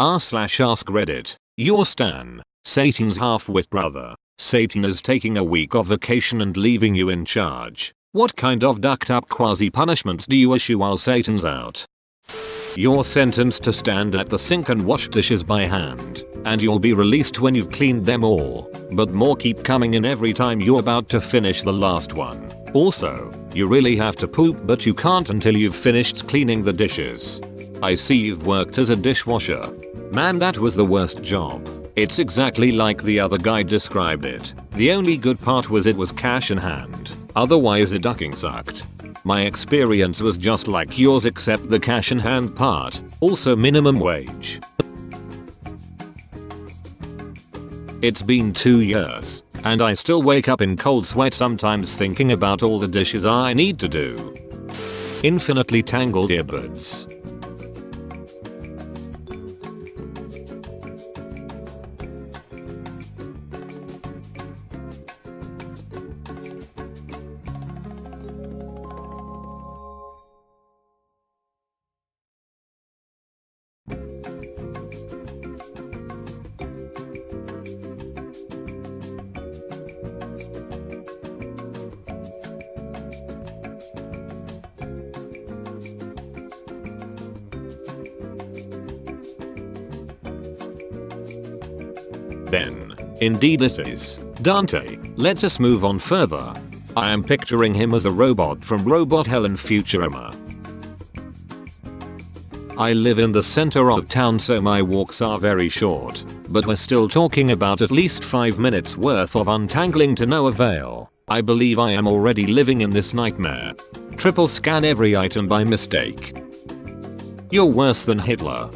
r/AskReddit. Your Stan, Satan's half-wit brother. Satan is taking a week of vacation and leaving you in charge. What kind of ducked up quasi-punishments do you issue while Satan's out? You're sentenced to stand at the sink and wash dishes by hand, and you'll be released when you've cleaned them all, but more keep coming in every time you're about to finish the last one. Also, you really have to poop but you can't until you've finished cleaning the dishes. I see you've worked as a dishwasher. Man, that was the worst job. It's exactly like the other guy described it. The only good part was it was cash in hand, otherwise the ducking sucked. My experience was just like yours except the cash in hand part, also minimum wage. It's been 2 years, and I still wake up in cold sweat sometimes thinking about all the dishes I need to do. Infinitely tangled earbuds. Then, indeed it is. Dante, let us move on further. I am picturing him as a robot from Robot Hell in Futurama. I live in the center of town so my walks are very short, but we're still talking about at least 5 minutes worth of untangling to no avail. I believe I am already living in this nightmare. Triple scan every item by mistake. You're worse than Hitler.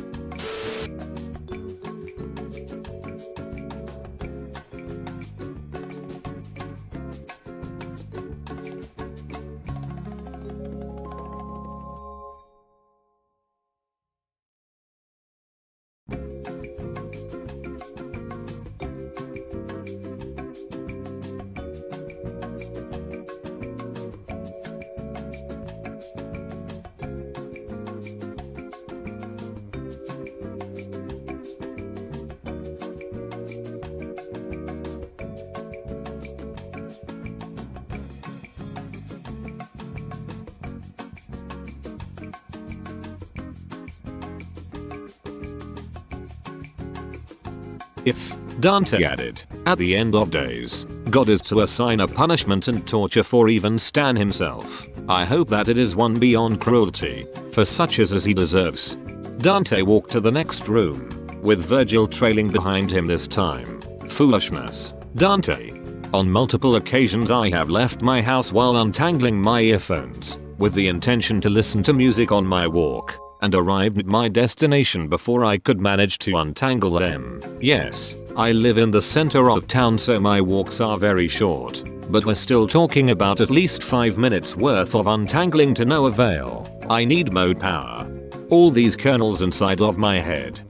If, Dante added, at the end of days, God is to assign a punishment and torture for even Stan himself, I hope that it is one beyond cruelty, for such as he deserves. Dante walked to the next room, with Virgil trailing behind him this time. Foolishness. Dante. On multiple occasions I have left my house while untangling my earphones, with the intention to listen to music on my walk, and arrived at my destination before I could manage to untangle them. Yes, I live in the center of town so my walks are very short, but we're still talking about at least 5 minutes worth of untangling to no avail. I need mode power. All these kernels inside of my head.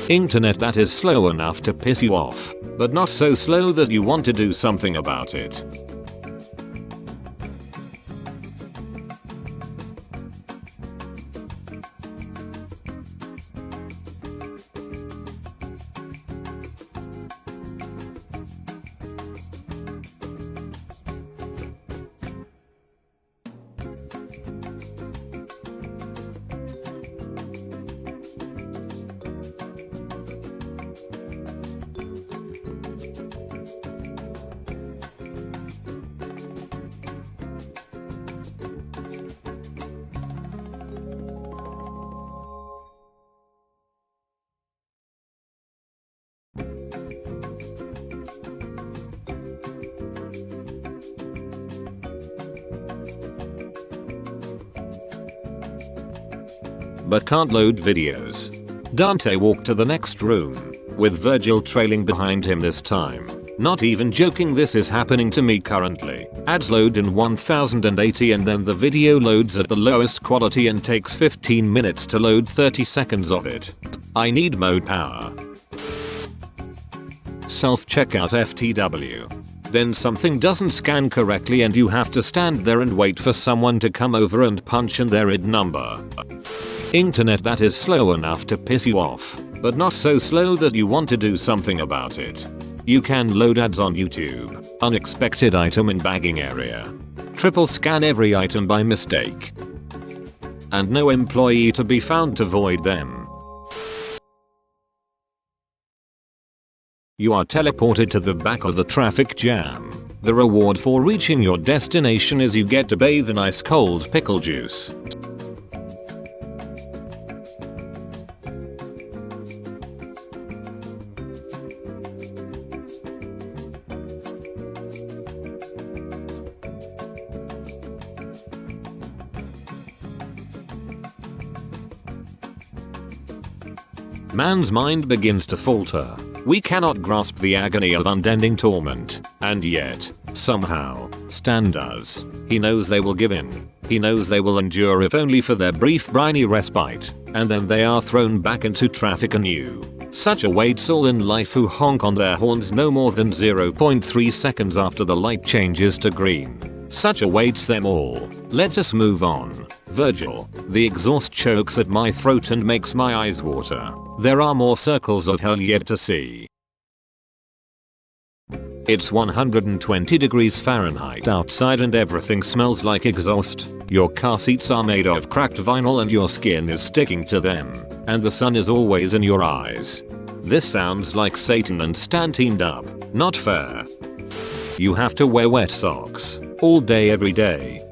Internet that is slow enough to piss you off, but not so slow that you want to do something about it. But can't load videos. Dante walked to the next room, with Virgil trailing behind him this time. Not even joking, this is happening to me currently. Ads load in 1080 and then the video loads at the lowest quality and takes 15 minutes to load 30 seconds of it. I need mode power. Self-checkout FTW. Then something doesn't scan correctly and you have to stand there and wait for someone to come over and punch in their ID number. Internet that is slow enough to piss you off, but not so slow that you want to do something about it. You can load ads on YouTube, unexpected item in bagging area, triple scan every item by mistake, and no employee to be found to void them. You are teleported to the back of the traffic jam. The reward for reaching your destination is you get to bathe in ice cold pickle juice. Man's mind begins to falter. We cannot grasp the agony of unending torment, and yet, somehow, Stan does. He knows they will give in. He knows they will endure if only for their brief briny respite, and then they are thrown back into traffic anew. Such awaits all in life who honk on their horns no more than 0.3 seconds after the light changes to green. Such awaits them all. Let us move on. Virgil. The exhaust chokes at my throat and makes my eyes water. There are more circles of hell yet to see. It's 120 degrees Fahrenheit outside and everything smells like exhaust. Your car seats are made of cracked vinyl and your skin is sticking to them. And the sun is always in your eyes. This sounds like Satan and Stan teamed up. Not fair. You have to wear wet socks. All day every day.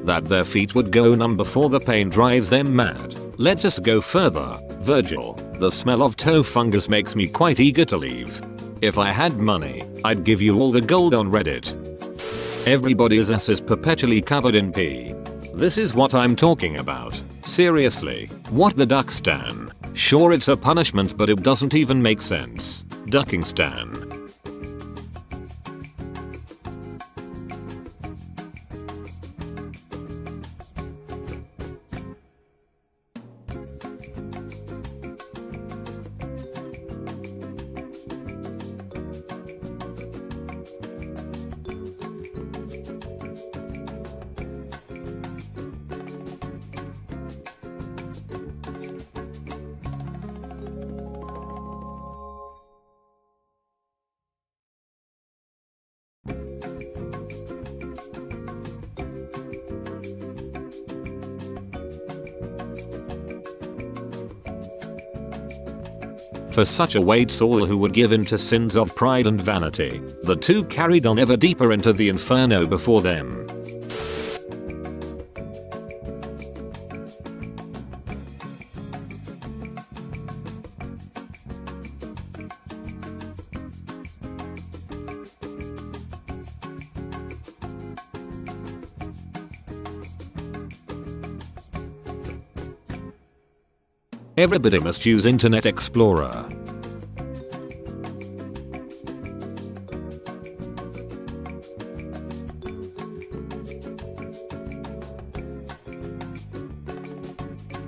That their feet would go numb before the pain drives them mad. Let us go further. Virgil. The smell of toe fungus makes me quite eager to leave. If I had money, I'd give you all the gold on Reddit. Everybody's ass is perpetually covered in pee. This is what I'm talking about. Seriously, what the duck Stan? Sure, it's a punishment, but it doesn't even make sense. Ducking Stan. For such awaits all who would give in to sins of pride and vanity. The two carried on ever deeper into the inferno before them. Everybody must use Internet Explorer.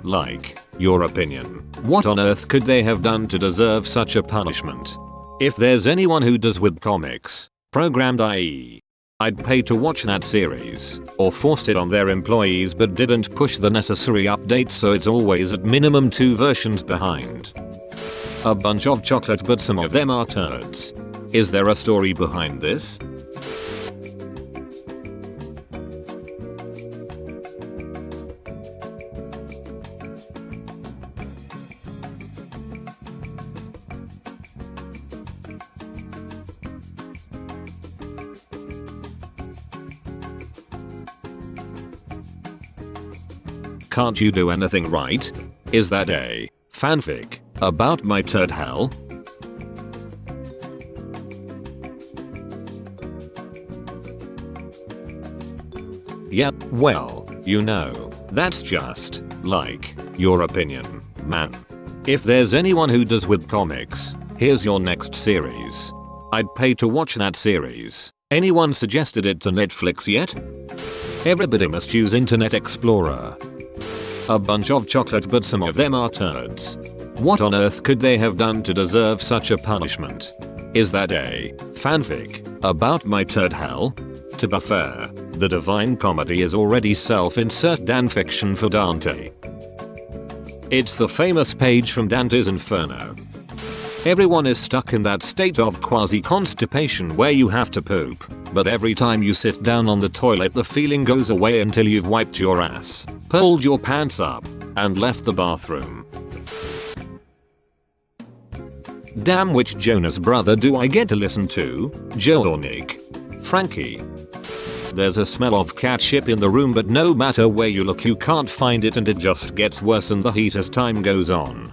Like, your opinion. What on earth could they have done to deserve such a punishment? If there's anyone who does with comics, programmed i.e. I'd pay to watch that series, or forced it on their employees but didn't push the necessary updates so it's always at minimum 2 versions behind. A bunch of chocolate but some of them are turds. Is there a story behind this? Can't you do anything right? Is that a fanfic? About my turd hell? Yep, well, you know, that's just, like, your opinion, man. If there's anyone who does with comics, here's your next series. I'd pay to watch that series. Anyone suggested it to Netflix yet? Everybody must use Internet Explorer. A bunch of chocolate, but some of them are turds. What on earth could they have done to deserve such a punishment? Is that a fanfic about my turd hell? To be fair, the Divine Comedy is already self-insert fanfiction for Dante. It's the famous page from Dante's Inferno. Everyone is stuck in that state of quasi-constipation where you have to poop, but every time you sit down on the toilet the feeling goes away until you've wiped your ass, pulled your pants up, and left the bathroom. Damn, which Jonas brother do I get to listen to, Joe or Nick? Frankie. There's a smell of cat shit in the room, but no matter where you look you can't find it, and it just gets worse in the heat as time goes on.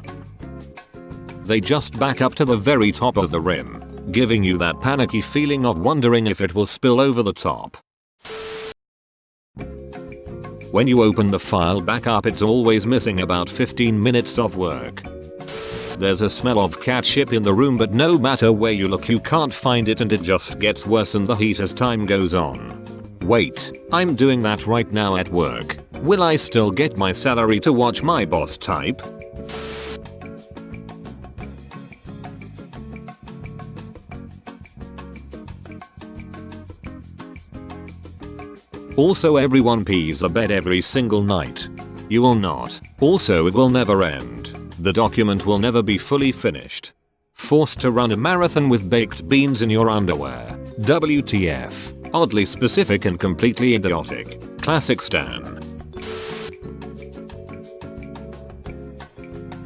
They just back up to the very top of the rim, giving you that panicky feeling of wondering if it will spill over the top. When you open the file back up, it's always missing about 15 minutes of work. There's a smell of cat shit in the room, but no matter where you look you can't find it, and it just gets worse in the heat as time goes on. Wait, I'm doing that right now at work. Will I still get my salary to watch my boss type? Also, everyone pees a bed every single night. You will not. Also, it will never end. The document will never be fully finished. Forced to run a marathon with baked beans in your underwear. WTF. Oddly specific and completely idiotic. Classic Stan.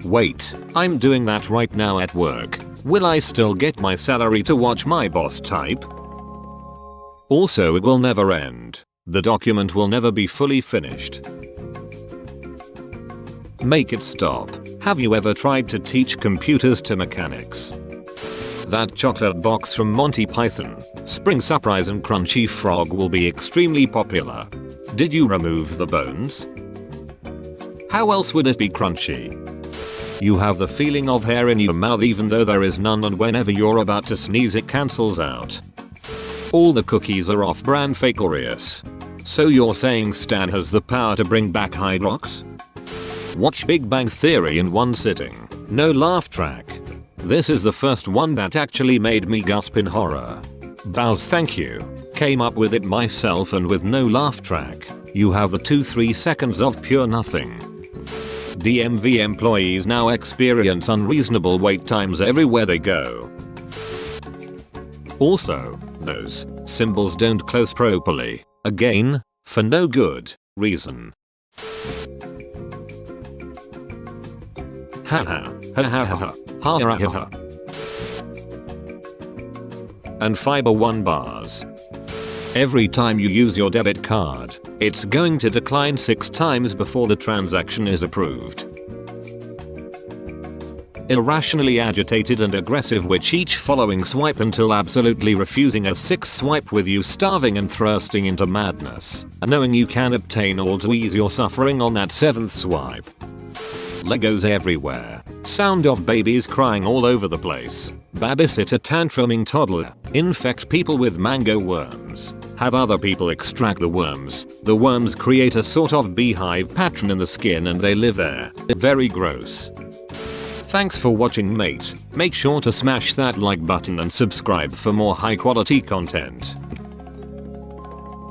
Wait, I'm doing that right now at work. Will I still get my salary to watch my boss type? Also, it will never end. The document will never be fully finished. Make it stop. Have you ever tried to teach computers to mechanics? That chocolate box from Monty Python, Spring Surprise and Crunchy Frog will be extremely popular. Did you remove the bones? How else would it be crunchy? You have the feeling of hair in your mouth even though there is none, and whenever you're about to sneeze it cancels out. All the cookies are off-brand fake Oreos. So you're saying Stan has the power to bring back Hydrox? Watch Big Bang Theory in one sitting. No laugh track. This is the first one that actually made me gasp in horror. Bows, thank you. Came up with it myself, and with no laugh track, you have the 2-3 seconds of pure nothing. DMV employees now experience unreasonable wait times everywhere they go. Also, those symbols don't close properly. Again, for no good reason. Haha, ha ha ha ha, ha ha ha ha. And Fiber 1 bars. Every time you use your debit card, it's going to decline 6 times before the transaction is approved. Irrationally agitated and aggressive with each following swipe until absolutely refusing a 6th swipe, with you starving and thirsting into madness, and knowing you can obtain all to ease your suffering on that 7th swipe. Legos everywhere. Sound of babies crying all over the place. Babysitter tantruming toddler. Infect people with mango worms. Have other people extract the worms. The worms create a sort of beehive pattern in the skin and they live there. Very gross. Thanks for watching, mate. Make sure to smash that like button and subscribe for more high quality content.